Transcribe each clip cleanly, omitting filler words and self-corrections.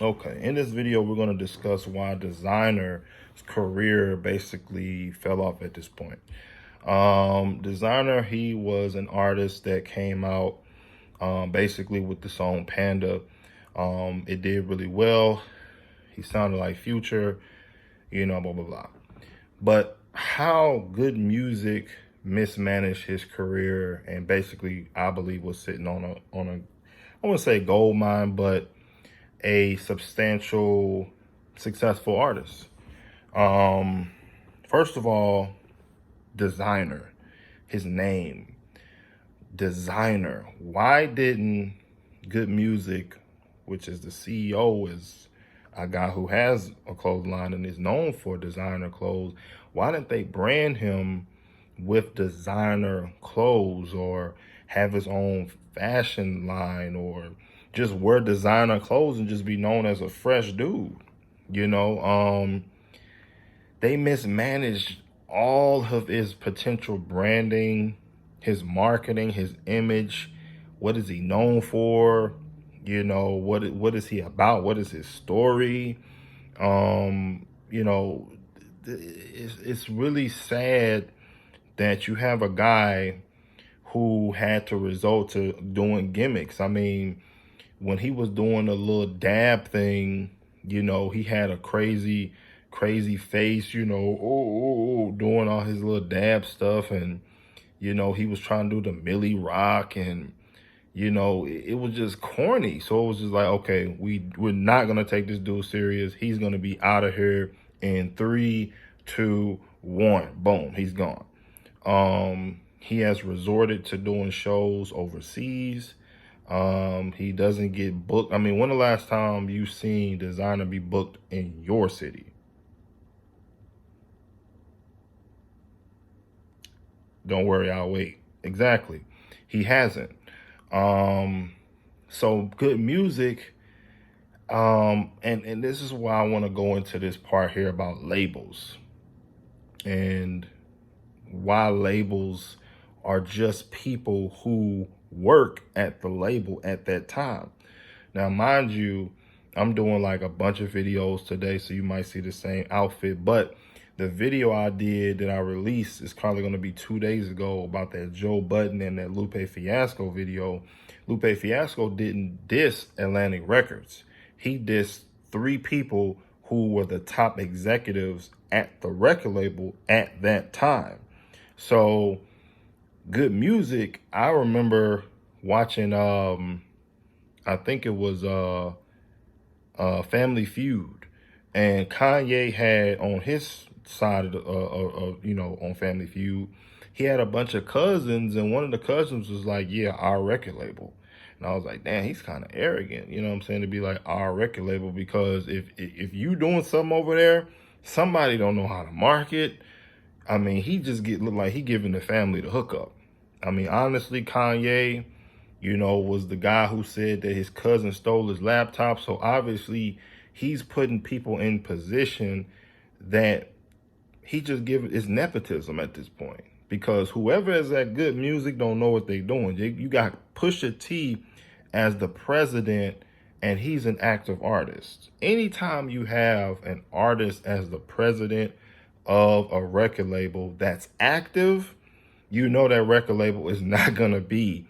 Okay, in this video, we're going to discuss why Designer's career basically fell off at this point. Designer, he was an artist that came out basically with the song Panda. It did really well. He sounded like Future, blah, blah, blah. But how good music mismanaged his career and basically, I believe, was sitting on a I wouldn't say gold mine, but a substantial, successful artist. Um, First of all, Desiigner, his name, Desiigner. Why didn't Good Music, which is the CEO, is a guy who has a clothing line and is known for designer clothes, why didn't they brand him with designer clothes or have his own fashion line or just wear designer clothes and just be known as a fresh dude? You know, they mismanaged all of his potential branding, his marketing, his image. What is he known for? What is he about? What is his story? It's really sad that you have a guy who had to resort to doing gimmicks. I mean, when he was doing a little dab thing, he had a crazy face, doing all his little dab stuff. And, he was trying to do the Millie Rock and, it was just corny. So it was just like, okay, we're not going to take this dude serious. He's going to be out of here in 3, 2, 1. Boom, he's gone. He has resorted to doing shows overseas. He doesn't get booked. I mean, when the last time you seen Designer be booked in your city? Don't worry, I'll wait. Exactly. He hasn't. So Good Music, and this is why I want to go into this part here about labels and why labels are just people who work at the label at that time. Now, mind you, I'm doing like a bunch of videos today, so you might see the same outfit, but the video I did that I released is probably going to be 2 days ago about that Joe Budden and that Lupe Fiasco video. Lupe Fiasco didn't diss Atlantic Records. He dissed 3 people who were the top executives at the record label at that time. So Good Music, I remember watching, I think it was Family Feud, and Kanye had on his side of the, on Family Feud, he had a bunch of cousins, and one of the cousins was like, yeah, our record label. And I was like, damn, he's kind of arrogant, you know what I'm saying, to be like our record label, because if you doing something over there, somebody don't know how to market. I mean, he just look like he giving the family the hookup. I mean, honestly, Kanye, was the guy who said that his cousin stole his laptop. So obviously he's putting people in position that he just it's nepotism at this point, because whoever is at Good Music don't know what they're doing. You got Pusha T as the president, and he's an active artist. Anytime you have an artist as the president of a record label that's active, that record label is not going to be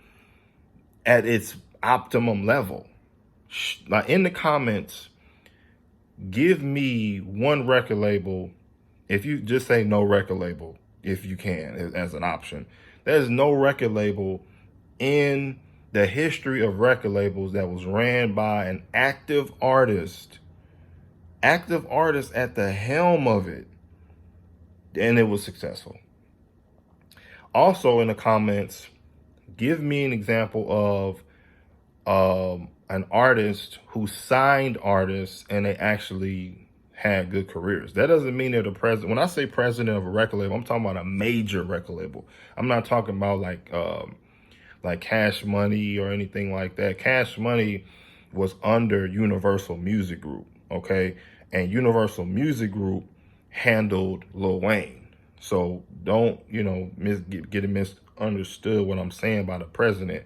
at its optimum level. Like, in the comments, give me one record label. If you just say no record label, if you can, as an option. There's no record label in the history of record labels that was ran by an active artist at the helm of it, and it was successful. Also in the comments, give me an example of an artist who signed artists and they actually had good careers. That doesn't mean they're the president. When I say president of a record label, I'm talking about a major record label. I'm not talking about like Cash Money or anything like that. Cash Money was under Universal Music Group, okay? And Universal Music Group handled Lil Wayne. So don't, get it misunderstood what I'm saying by the president.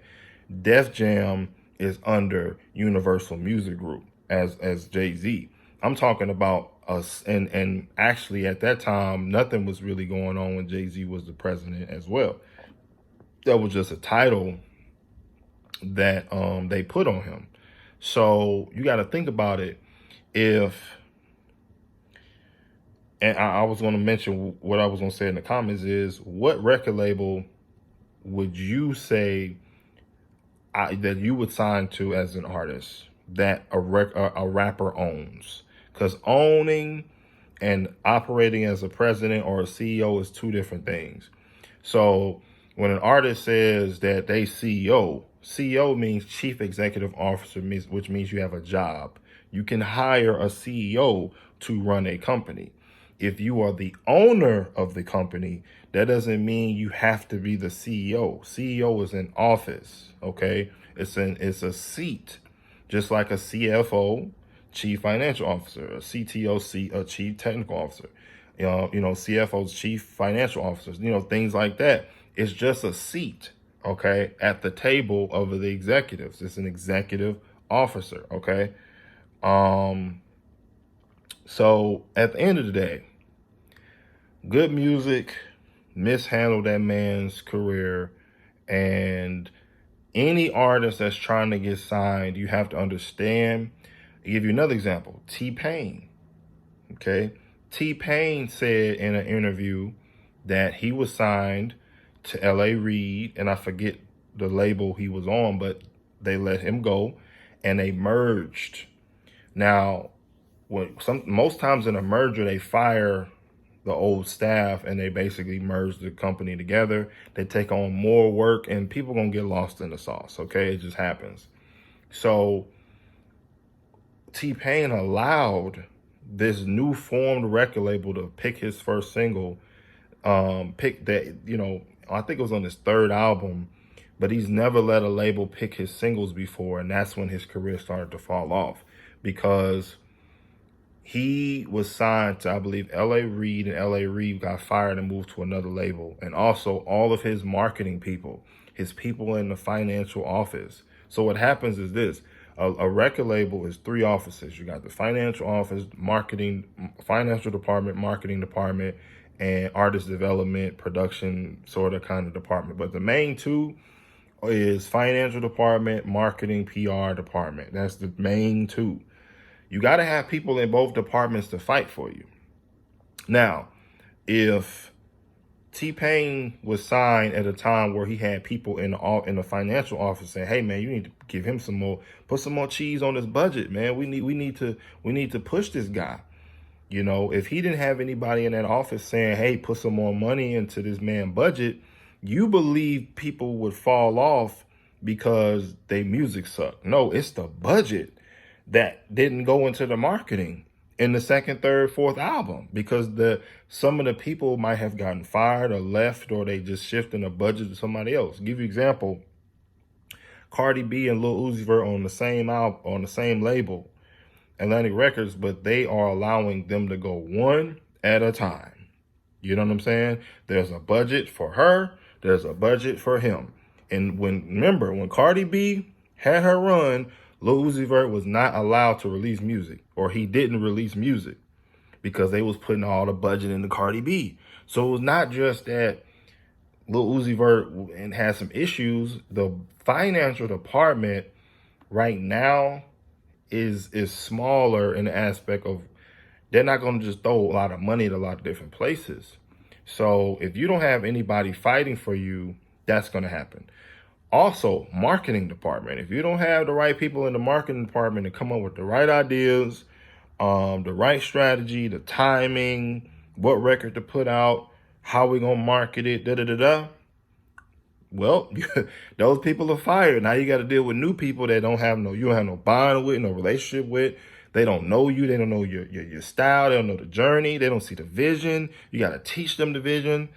Def Jam is under Universal Music Group. as Jay-Z. I'm talking about us, and actually at that time, nothing was really going on when Jay-Z was the president as well. That was just a title that they put on him. So you got to think about it. If and I was going to mention what I was going to say in the comments is, what record label would you say that you would sign to as an artist that a rapper owns? Because owning and operating as a president or a CEO is two different things. So when an artist says that they CEO means Chief Executive Officer, which means you have a job. You can hire a CEO to run a company. If you are the owner of the company, that doesn't mean you have to be the CEO. CEO is an office, okay? It's a seat, just like a CFO, Chief Financial Officer, a CTO, a Chief Technical Officer, CFO's Chief Financial Officers, things like that. It's just a seat, okay, at the table of the executives. It's an executive officer, okay? So at the end of the day, good music mishandled that man's career, and any artist that's trying to get signed, you have to understand. I'll give you another example. T-Pain, okay? T-Pain said in an interview that he was signed to L.A. Reid, and I forget the label he was on, but they let him go, and they merged. Now, most times in a merger, they fire the old staff and they basically merge the company together. They take on more work, and people gonna get lost in the sauce, okay? It just happens. So T-Pain allowed this new formed record label to pick his first single, pick that, I think it was on his third album, but he's never let a label pick his singles before, and that's when his career started to fall off, because he was signed to, I believe, L.A. Reid, and L.A. Reid got fired and moved to another label. And also all of his marketing people, his people in the financial office. So what happens is this. A record label is three offices. You got the financial office, financial department, marketing department, and artist development, production, sort of kind of department. But the main two is financial department, marketing, PR department. That's the main two. You got to have people in both departments to fight for you. Now, if T-Pain was signed at a time where he had people in the financial office saying, "Hey man, you need to give him put some more cheese on his budget, man. We need to push this guy." If he didn't have anybody in that office saying, "Hey, put some more money into this man's budget," you believe people would fall off because their music sucked. No, it's the budget that didn't go into the marketing in the second, third, fourth album, because some of the people might have gotten fired or left, or they just shifting the budget to somebody else. Give you an example. Cardi B and Lil Uzi Vert on the same album, on the same label, Atlantic Records, but they are allowing them to go one at a time. You know what I'm saying? There's a budget for her, there's a budget for him. And remember, when Cardi B had her run, Lil Uzi Vert was not allowed to release music, or he didn't release music, because they was putting all the budget into Cardi B. So it was not just that Lil Uzi Vert had some issues. The financial department right now is smaller in the aspect of they're not going to just throw a lot of money at a lot of different places. So if you don't have anybody fighting for you, that's going to happen. Also, marketing department. If you don't have the right people in the marketing department to come up with the right ideas, the right strategy, the timing, what record to put out, how we gonna market it, well, those people are fired. Now you got to deal with new people that you don't have no bond with, no relationship with. They don't know you. They don't know your style. They don't know the journey. They don't see the vision. You got to teach them the vision.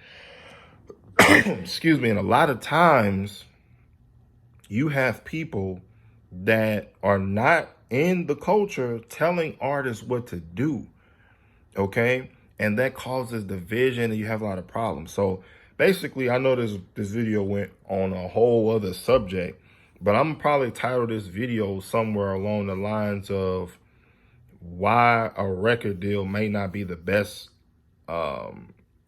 Excuse me. And a lot of times, you have people that are not in the culture telling artists what to do, okay? And that causes division, and you have a lot of problems. So basically, I know this video went on a whole other subject, But I'm probably title this video somewhere along the lines of why a record deal may not be the best,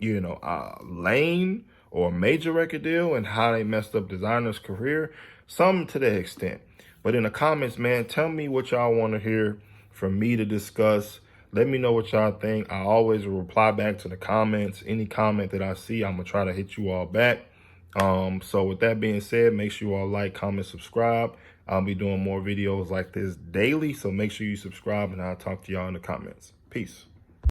lane or major record deal, and how they messed up Designer's career, something to that extent. But in the comments, man, tell me what y'all want to hear from me to discuss. Let me know what y'all think. I always reply back to the comments. Any comment that I see, I'm gonna try to hit you all back. So with that being said, make sure you all like, comment, subscribe. I'll be doing more videos like this daily, so make sure you subscribe, and I'll talk to y'all in the comments. Peace.